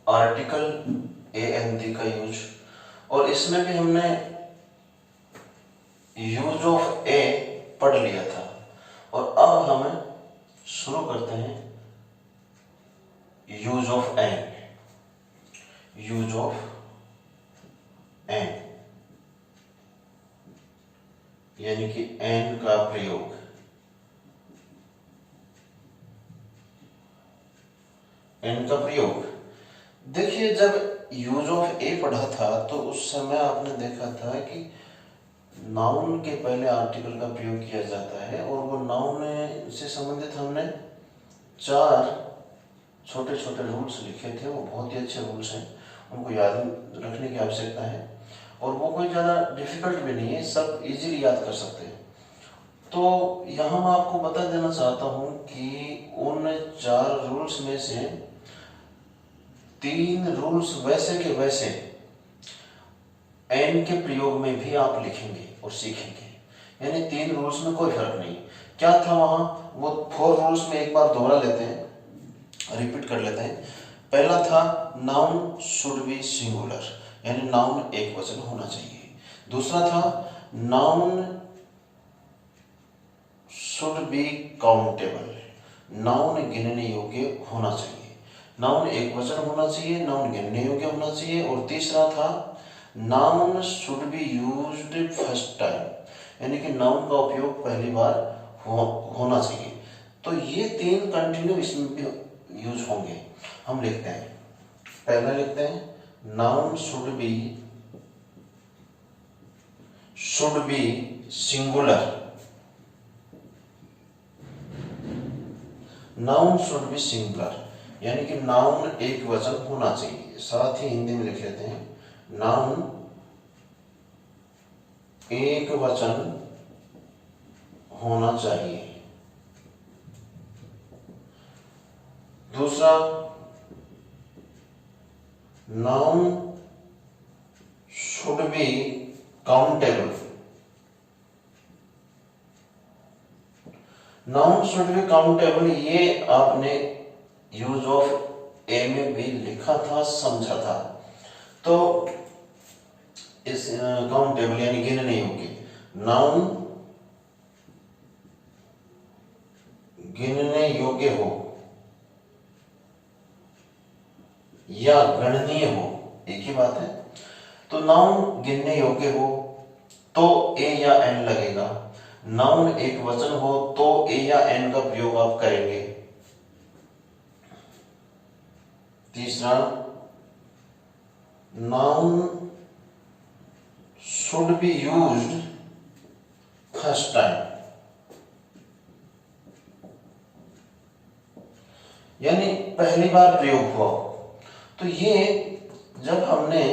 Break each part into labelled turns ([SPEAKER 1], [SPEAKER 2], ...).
[SPEAKER 1] Article A N दी का use, और इसमें भी हमने यूज ऑफ ए पढ़ लिया था। और अब हमें शुरू करते हैं use of an. Use of an यानी कि एन का प्रयोग। एन का प्रयोग देखिए, जब यूज ऑफ ए पढ़ा था तो उस समय आपने देखा था कि नाउन के पहले आर्टिकल का प्रयोग किया जाता है, और वो नाउन से संबंधित हमने 4 छोटे छोटे रूल्स लिखे थे। वो बहुत ही अच्छे रूल्स हैं, उनको याद रखने की आवश्यकता है, और वो कोई ज़्यादा डिफिकल्ट भी नहीं है, सब इजीली याद कर सकते हैं। तो यहाँ मैं आपको बता देना चाहता हूँ कि उन 4 रूल्स में से 3 रूल्स वैसे के वैसे एन के प्रयोग में भी आप लिखेंगे और सीखेंगे, यानी 3 रूल्स में कोई फर्क नहीं। क्या था वहां, वो 4 रूल्स में एक बार दोहरा लेते हैं, रिपीट कर लेते हैं। पहला था नाउन शुड बी सिंगुलर, यानी नाउन एक वचन होना चाहिए। दूसरा था noun should B countable, noun गिनने योग्य होना चाहिए। नाउन एक वचन होना चाहिए, नाउन गिनने योग्य होना चाहिए। और तीसरा था noun should be used first time, यानी कि नाउन का उपयोग पहली बार होना चाहिए। तो ये 3 कंटिन्यू इसमें भी यूज होंगे। हम लिखते हैं, पहला लिखते हैं noun should B singular. Noun should B singular यानी कि नाउन एक वचन होना चाहिए। साथ ही हिंदी में लिख लेते हैं, नाउन एक वचन होना चाहिए। दूसरा, noun should B countable. Noun should B countable, ये आपने यूज ऑफ ए में भी लिखा था, समझा था। तो इस काउंटेबल यानी गिनने योग्य, नाउन गिनने योग्य हो या गणनीय हो, एक ही बात है। तो नाउन गिनने योग्य हो तो ए या एन लगेगा, नाउन एक वचन हो तो ए या एन का प्रयोग आप करेंगे। तीसरा, noun should be used first time, यानी पहली बार प्रयोग हुआ हो। तो ये जब हमने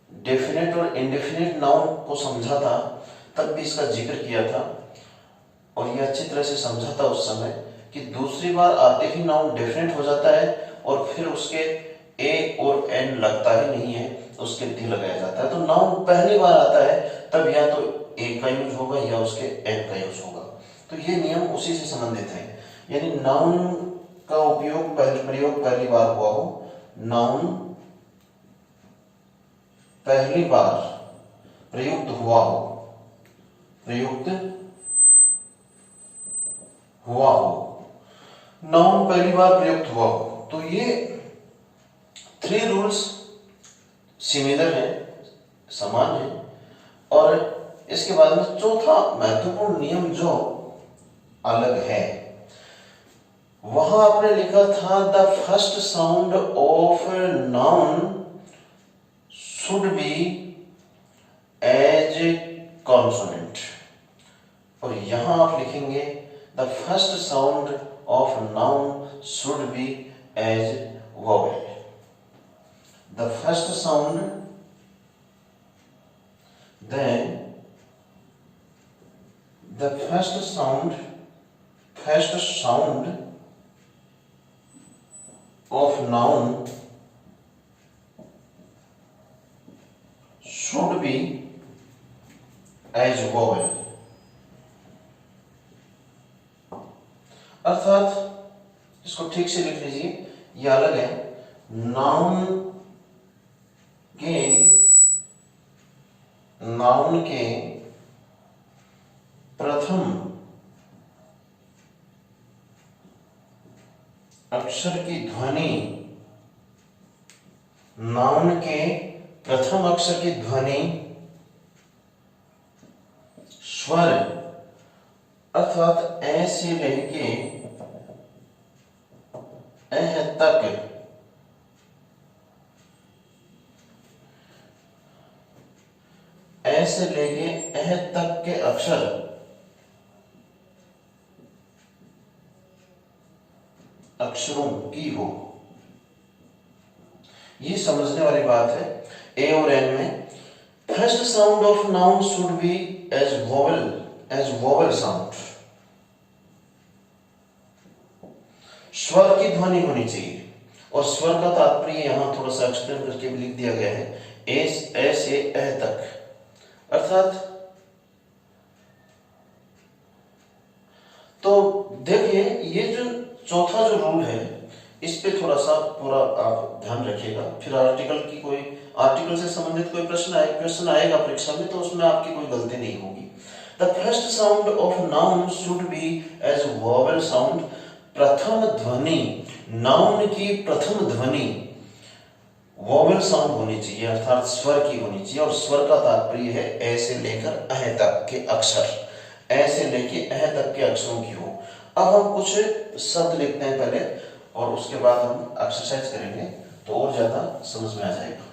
[SPEAKER 1] डेफिनेट और इंडेफिनेट नाउन को समझा था तब भी इसका जिक्र किया था, और ये अच्छी तरह से समझा था उस समय कि दूसरी बार आते ही नाउन डेफिनेट हो जाता है और फिर उसके ए और एन लगता ही नहीं है, उसके डी लगाया जाता है। तो नाउन पहली बार आता है तब या तो ए का यूज होगा या उसके एन का यूज होगा। तो ये नियम उसी से संबंधित है, यानी नाउन का उपयोग प्रयोग पहली बार हुआ हो, नाउन पहली बार प्रयुक्त हुआ हो, नाउन पहली बार प्रयुक्त हुआ हो। तो ये 3 रूल्स सिमिलर है, समान है। और इसके बाद में चौथा महत्वपूर्ण नियम जो अलग है, वहां आपने लिखा था the first sound of noun should be as consonant, और यहां आप लिखेंगे the first sound of noun should be as vowel. The first sound, then the first sound of noun should be as vowel। अर्थात इसको ठीक से लिख लीजिए, ये अलग है। नाउन के प्रथम अक्षर की ध्वनि, नाउन के प्रथम अक्षर की ध्वनि स्वर अर्थात ए से लेके एह तक ए से लेके एह तक के अक्षरों की हो। ये समझने वाली बात है। ए और एन में first sound of noun should be as vowel sound. स्वर की ध्वनि होनी चाहिए और स्वर का तात्पर्य यहां थोड़ा सा एक्सप्लेन करके भी लिख दिया गया है। ए से ए तक अर्थात, तो देखिए ये जो चौथा जो रूल है इस पे थोड़ा सा पूरा आप ध्यान रखिएगा। फिर आर्टिकल से संबंधित कोई क्वेश्चन आएगा परीक्षा में तो उसमें आपकी कोई गलती नहीं होगी। The first sound of noun should be as vowel sound. प्रथम ध्वनि, नाउन की प्रथम ध्वनि वोवेल साउंड होनी चाहिए अर्थात स्वर की होनी चाहिए और स्वर का तात्पर्य है ए से लेकर अह तक के अक्षर, ए से लेकर अह तक के अक्षरों की हो। अब हम कुछ शब्द लिखते हैं पहले और उसके बाद हम एक्सरसाइज करेंगे तो और ज्यादा समझ में आ जाएगा।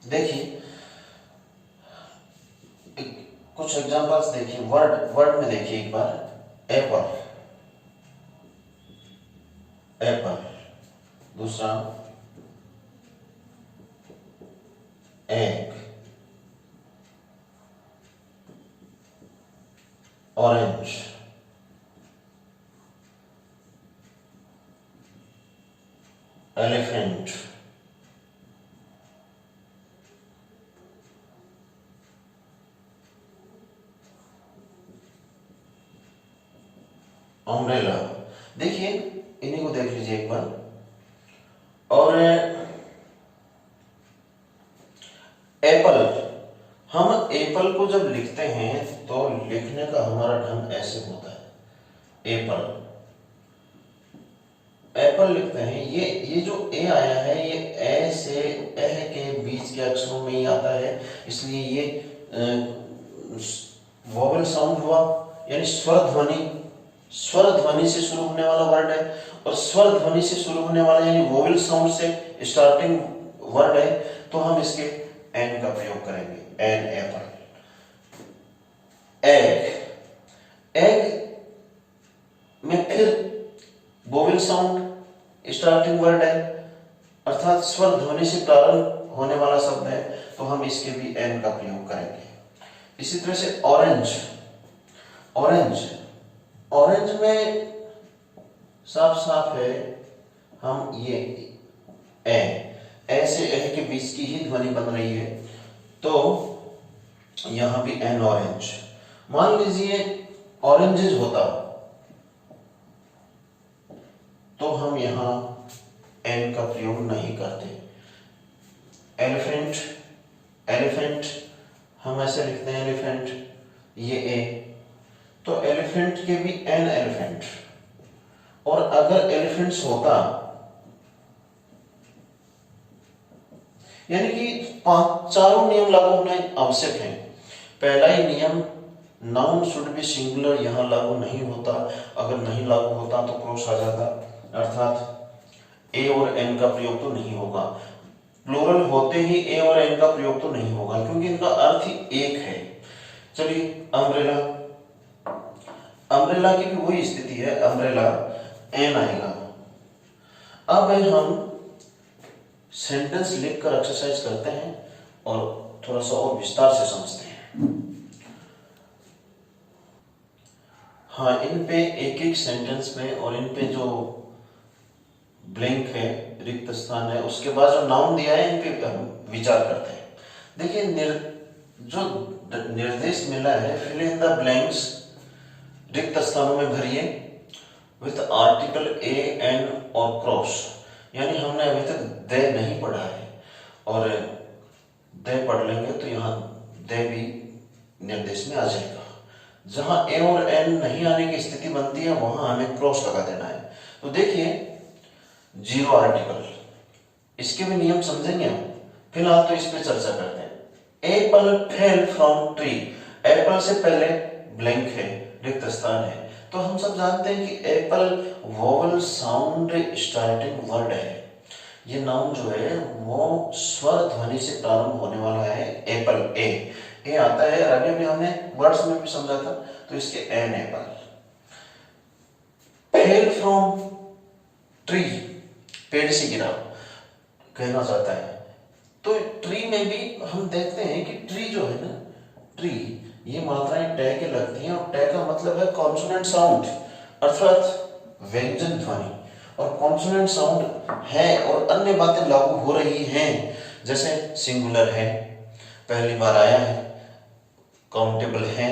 [SPEAKER 1] देखिए कुछ एग्जांपल्स देखिए। वर्ड में देखिए एक बार, एप्पल, दूसरा एग, ऑरेंज, एलिफेंट, अम्ब्रेला। देखिए इन्हीं को देख लीजिए एक बार। और एप्पल, हम एप्पल को जब लिखते हैं तो लिखने का हमारा ढंग ऐसे होता है। एप्पल लिखते हैं, ये जो ए आया है ये ए से एह के बीच के अक्षरों में ही आता है, इसलिए ये वोवेल साउंड हुआ यानी स्वर ध्वनि से शुरू होने वाला वर्ड है और स्वर ध्वनि से शुरू होने वाला यानी वोवेल साउंड से स्टार्टिंग वर्ड है तो हम इसके एन का प्रयोग करेंगे। N, Apple. एग में फिर वोवेल साउंड स्टार्टिंग वर्ड है अर्थात स्वर ध्वनि से प्रारंभ होने वाला शब्द है तो हम इसके भी एन का प्रयोग करेंगे। इसी तरह से ऑरेंज में साफ साफ है हम ये ए से ए के बीच की ही ध्वनि बन रही है तो यहां भी एन ऑरेंज। मान लीजिए ऑरेंजेस होता तो हम यहां एन का प्रयोग नहीं करते। एलिफेंट हम ऐसे लिखते हैं एलिफेंट, ये ए तो एलिफेंट के भी एन एलिफेंट। और अगर एलिफेंट्स होता यानी कि चारों नियम लागू होने आवश्यक हैं। पहला ही नियम नाउन शुड बी सिंगुलर यहां लागू नहीं होता, अगर नहीं लागू होता तो क्रॉस आ जाता अर्थात ए और एन का प्रयोग तो नहीं होगा। प्लूरल होते ही ए और एन का प्रयोग तो नहीं होगा क्योंकि इनका अर्थ ही एक है। चलिए अम्ब्रेला की भी वही स्थिति है, अम्ब्रेला एन आएगा। अब हम सेंटेंस लिखकर एक्सरसाइज करते हैं और थोड़ा सा और विस्तार से समझते हैं। हाँ, इन पे एक एक सेंटेंस में और इन पे जो ब्लैंक है, रिक्त स्थान है, उसके बाद जो नाउन दिया है इन पे हम विचार करते हैं। देखिए जो निर्देश मिला है, फिल इन द ब्लैंक्स, रिक्त स्थानों में भरिए, विथ आर्टिकल ए एन और क्रॉस। यानी हमने अभी तक दे नहीं पढ़ा है, और दे पढ़ लेंगे तो यहाँ दे भी निर्देश में आ जाएगा। जहां ए और एन नहीं आने की स्थिति बनती है वहां हमें क्रॉस लगा देना है। तो देखिए, जीरो आर्टिकल, इसके भी नियम समझेंगे हम, फिलहाल तो इस पे चर्चा करते हैं। Apple fell from tree, Apple से पहले ब्लैंक है, रिक्त स्थान है। तो हम सब जानते हैं कि Apple vowel sound starting word है। ये नाउन जो है वो स्वर ध्वनि से प्रारंभ होने वाला है। एप्पल, ए आता है, आगे भी हमने वर्ड्स में भी समझा था, तो इसके an apple. Fell from tree, पेड़ से गिरा कहना चाहता है। तो ट्री में भी हम देखते हैं कि ट्री जो है ना, ट्री, ये मात्राएं टे के लगती हैं, और टे का मतलब है कॉन्सोनेंट साउंड, अर्थात व्यंजन ध्वनि। और कॉन्सोनेंट साउंड है और अन्य बातें लागू हो रही हैं, जैसे सिंगुलर है, पहली बार आया है, काउंटेबल है,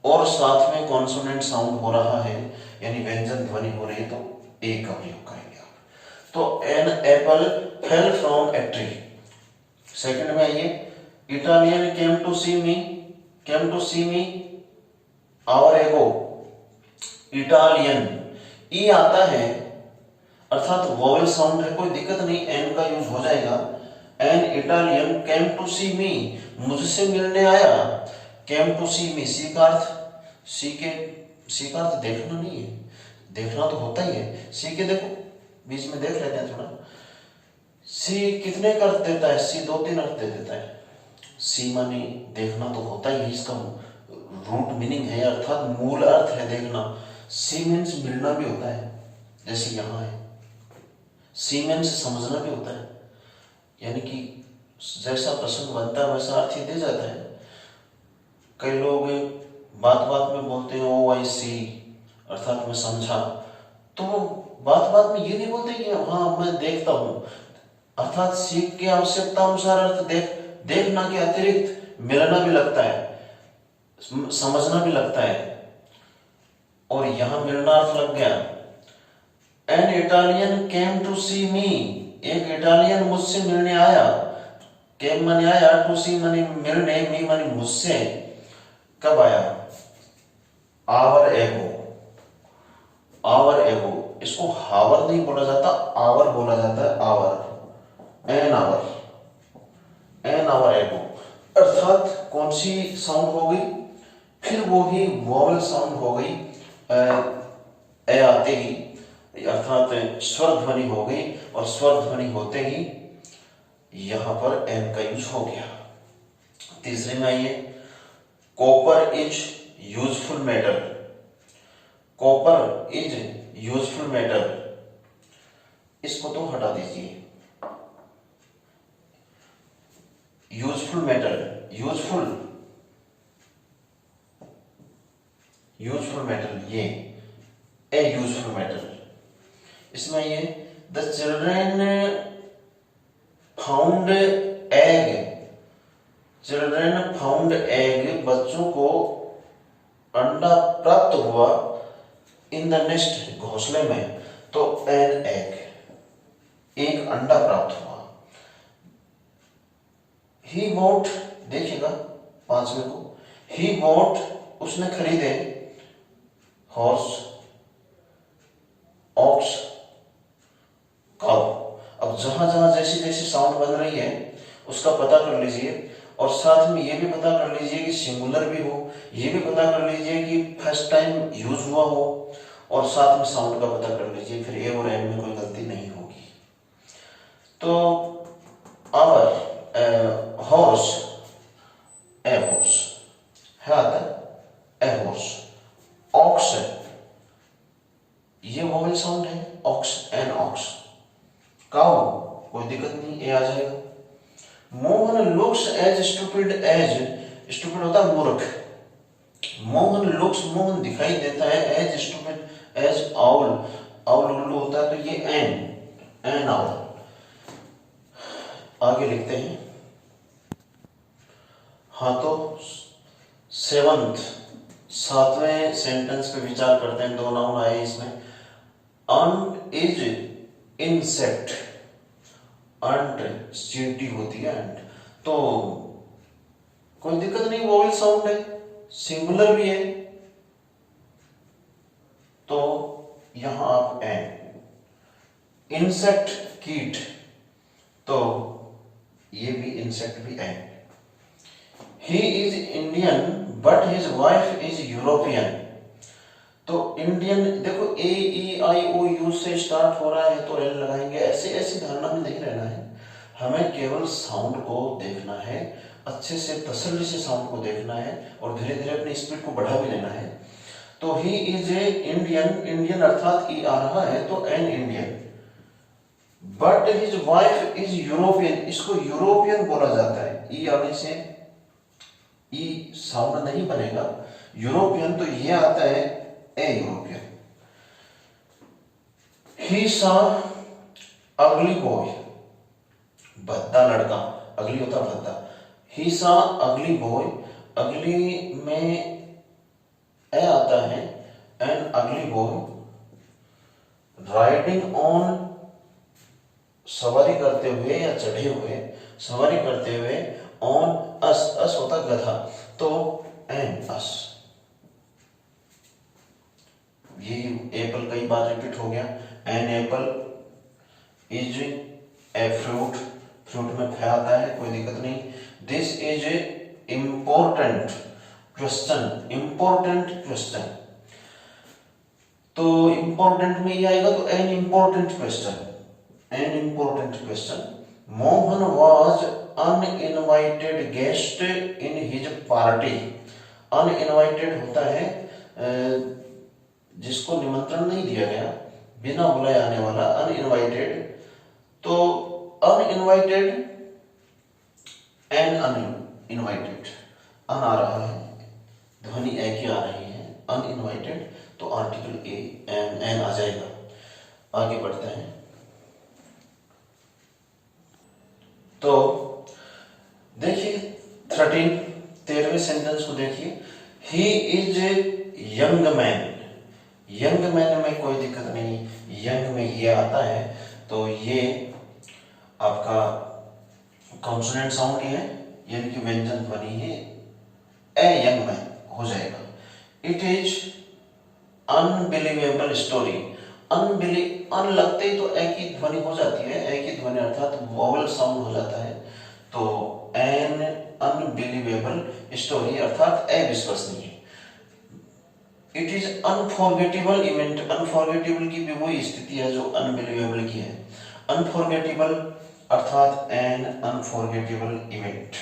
[SPEAKER 1] और साथ में कॉन्सोनेंट साउंड हो रहा है, यानी व्यंजन ध्वनि हो रही है, तो ए का प्रयोग करेंगे आप। तो an apple fell from a tree. Second में आइए, Italian came to see me hour ago. Italian, ई आता है, अर्थात वोवेल साउंड है, कोई दिक्कत नहीं, एन का यूज हो जाएगा। An Italian came to see मी, मुझसे मिलने आया। केम टू सी मी, सी का अर्थ, सी का अर्थ देखना नहीं है, देखना तो होता ही है। सी के देखो, बीच में देख लेते हैं थोड़ा। सी कितने का अर्थ देता है? सी 2-3 अर्थ दे देता है। सी माने देखना तो होता ही है, इसका रूट मीनिंग है, अर्थात मूल अर्थ है देखना। सी मीन्स मिलना भी होता है, जैसे यहाँ है। सी मीन्स समझना भी होता है, यानी कि जैसा प्रसंग बनता है वैसा अर्थ ही दे जाता है। कई लोग बात बात में बोलते हैं ओ आई सी, अर्थात मैं समझा, तो वो बात बात में ये नहीं बोलते कि हाँ मैं देखता हूँ, अर्थात सीख के आवश्यकता अनुसार अर्थ देखना के अतिरिक्त मिलना भी लगता है, समझना भी लगता है, और यहां मिलना अर्थ लग गया। An Italian came to see मी, एक इटालियन मुझसे मिलने आया। केम माने आया, टू सी माने मिलने, मी माने मुझसे। कब आया? आवर एगो, आवर एगो। इसको हावर नहीं बोला जाता, आवर बोला जाता है, hour, an hour, an hour ago. अर्थात कौन सी साउंड हो गई? फिर वो ही वोवल साउंड हो गई, ए आते ही, अर्थात स्वर ध्वनि हो गई, और स्वर ध्वनि होते ही यहां पर एन का यूज हो गया। तीसरे में आइए, copper is useful metal. Copper is useful metal, इसको तो हटा दीजिए। यूजफुल मेटल, यूजफुल मेटल, ये ए यूजफुल मेटल। इसमें ये the children found egg, children found egg, बच्चों को अंडा प्राप्त हुआ, इन द नेस्ट, घोंसले में, तो एन एग, एक अंडा प्राप्त हुआ। ही वॉट, देखिएगा 5वें को, ही वॉट, उसने खरीदे, हॉर्स, ऑक्स, काउ। अब जहां जहां जैसी जैसी साउंड बन रही है उसका पता कर लीजिए, और साथ में ये भी पता कर लीजिए कि सिंगुलर भी हो, ये भी पता कर लीजिए कि फर्स्ट टाइम यूज हुआ हो, और साथ में साउंड का पता कर लीजिए, फिर ए और एन में कोई गलती नहीं होगी। तो आवर हॉर्स, ए हॉर्स है, आता है ए हॉर्स। ऑक्स, ये वोवेल साउंड है, ऑक्स, एन ऑक्स। काउ, कोई दिक्कत नहीं, ए आ जाएगा। Mohan looks as stupid as, stupid होता है मूर्ख, मोहन लुक्स, मोहन दिखाई देता है, as stupid as owl, owl उल्लू होता है, तो ये एन आउल। आगे लिखते हैं, हाँ तो सेवंथ, सातवें सेंटेंस पे विचार करते हैं। दो नाउन आए इसमें। अंट इज इंसेक्ट, अंट चींटी होती है अंट, तो कोई दिक्कत नहीं, वोवेल साउंड है, सिंगुलर भी है, तो यहां आप एन, इंसेक्ट कीट, तो ये भी इंसेक्ट भी an. He is Indian but his wife is European, तो इंडियन देखो a E I O you से स्टार्ट हो रहा है तो एल लगाएंगे। ऐसे ऐसी धारणा में नहीं रहना है, हमें केवल साउंड को देखना है, अच्छे से तसल्ली से साउंड को देखना है और धीरे धीरे अपनी स्पीड को बढ़ा भी लेना है। तो he is a Indian, Indian अर्थात ई आ रहा है तो an Indian, but his wife is European, इसको यूरोपियन बोला जाता है। ई आने से ई साउंड नहीं बनेगा, यूरोपियन तो ये आता है ए यूरोपियन। ही सा अगली बॉय, भद्दा लड़का, अगली होता भद्दा। ही सा अगली बॉय, अगली में ए आता है, एन अगली बॉय राइडिंग ऑन, सवारी करते हुए या चढ़े हुए, सवारी करते हुए, ऑन अस, अस होता गधा, तो एन अस। ये एप्पल कई बार रिपीट हो गया, an apple is a fruit, fruit में फ आता है, कोई दिक्कत नहीं। This is a important question, important question, तो इंपॉर्टेंट में ये आएगा तो an important question, an important question. Mohan was uninvited guest in his party, uninvited होता है जिसको निमंत्रण नहीं दिया गया, बिना बुलाए आने वाला, अनइनवाइटेड, तो अनइनवाइटेड एन अनइनवाइटेड, अन आ रहा है, ध्वनि ए की आ रही है, अनइनवाइटेड, तो आर्टिकल ए एन, एन आ जाएगा। आगे बढ़ते हैं, तो देखिए 13वें सेंटेंस को देखिए। He is a young man, young man में कोई दिक्कत नहीं, यंग में ये आता है तो ये आपका कॉन्सोनेंट साउंड ही है, यानी कि व्यंजन ध्वनि है, ए यंग मैन हो जाएगा। इट इज अनबिलीवेबल स्टोरी, अन लगते ही तो ए की ध्वनि हो जाती है, ए की ध्वनि अर्थात वोवेल साउंड हो जाता है, तो एन अनबिलीवेबल स्टोरी अर्थात अविश्वसनीय। It is unforgettable event, unforgettable की भी वही स्थिति है जो अनबिलीवेबल की है, अनफॉरगेटेबल अर्थात an unforgettable event,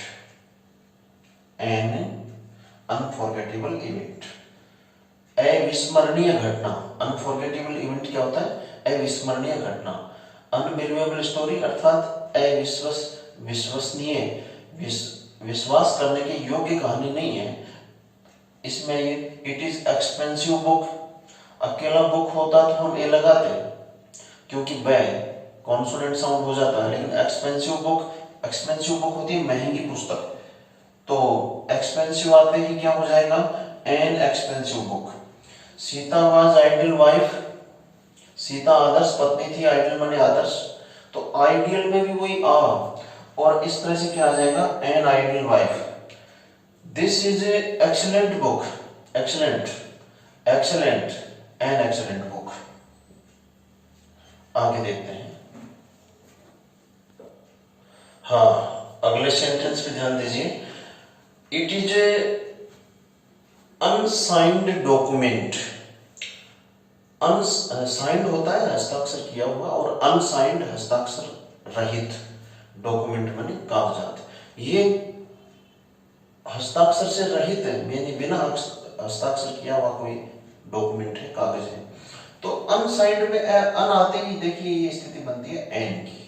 [SPEAKER 1] an unforgettable event, अविस्मरणीय घटना। अनफॉरगेटेबल इवेंट क्या होता है? अविस्मरणीय घटना। अनबिलीवेबल स्टोरी अर्थात विश्वसनीय, विश्वास करने के योग्य कहानी नहीं है। इसमें ये इट इज एक्सपेंसिव बुक, अकेला बुक होता तो हम ए लगाते क्योंकि बै कॉन्सोनेंट साउंड हो जाता है, लेकिन एक्सपेंसिव बुक होती है महंगी पुस्तक, तो एक्सपेंसिव आते ही क्या हो जाएगा? An expensive book. Sita was ideal wife, Sita आदर्श पत्नी थी, आइडियल माने आदर्श, तो आइडियल में भी वही आ, और इस तरह से क्या आ जाएगा? An ideal wife. This is A excellent book, excellent, excellent, an excellent book. आगे देखते हैं। हाँ, अगले सेंटेंस पे ध्यान दीजिए। It is a unsigned document. Unsigned होता है हस्ताक्षर किया हुआ, और अनसाइंड हस्ताक्षर रहित डॉक्यूमेंट माने कागजात। ये हस्ताक्षर से रहित है, यानी बिना हस्ताक्षर किया हुआ कोई डॉक्यूमेंट है, कागज है। तो अनसाइंड में अन आते ही देखिए ये स्थिति बनती है एन की।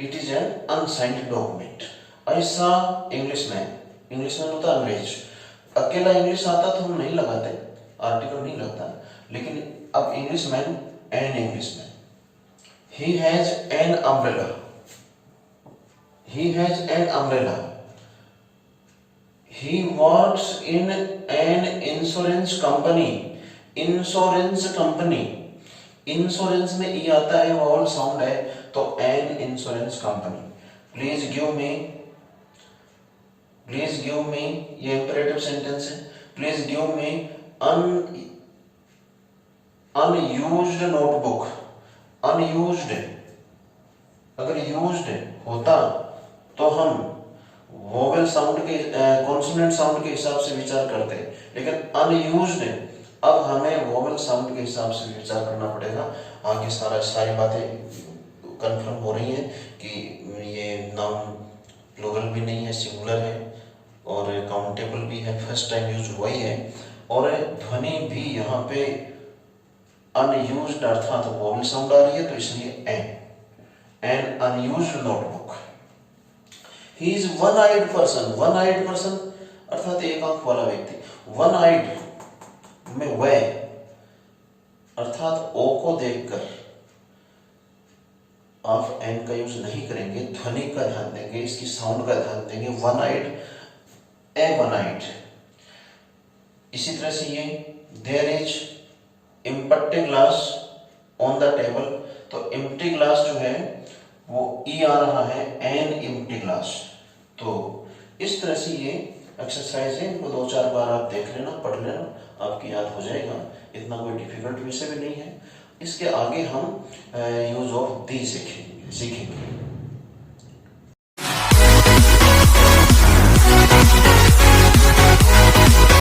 [SPEAKER 1] It is an unsigned document. ऐसा इंग्लिश में होता है अंग्रेज। अकेला इंग्लिश आता तो हम नहीं लगाते, आर्टिकल नहीं लगता, लेकिन अब English man, an English man. He has an umbrella, he has an umbrella, he works in an insurance company. Insurance company, insurance में ई आता है, वॉवल साउंड है, तो an insurance company. Please give me, ये इंपरेटिव सेंटेंस है। Please give me unused notebook. Unused, अगर used होता तो हम वोवेल साउंड के कॉन्सोनेंट साउंड के हिसाब से विचार करते, लेकिन अनयूज्ड है, अब हमें वोवेल साउंड के हिसाब से विचार करना पड़ेगा। आगे सारी बातें कंफर्म हो रही हैं कि ये नाउन प्लूरल भी नहीं है, सिंगुलर है और काउंटेबल भी है, फर्स्ट टाइम यूज हुआ ही है, और ध्वनि भी यहाँ पे अनयूज्ड अर्थात वोवेल साउंड आ रही है, तो इसलिए an unused notebook. He is one eyed person. One eyed person अर्थात एक आंख वाला व्यक्ति। वन आइड में वे अर्थात ओ को देखकर आप एन का यूज नहीं करेंगे, ध्वनि का ध्यान देंगे, इसकी साउंड का ध्यान देंगे। One eyed, a one eyed. इसी तरह से ये there is empty glass on the table, तो एम्प्टी ग्लास जो है वो ई आ रहा है, एन एम्प्टी ग्लास। तो इस तरह से ये एक्सरसाइज है, इनको 2-4 बार आप देख लेना, पढ़ लेना, आपकी याद हो जाएगा। इतना कोई डिफिकल्ट विषय भी नहीं है। इसके आगे हम यूज ऑफ दी सीखेंगे।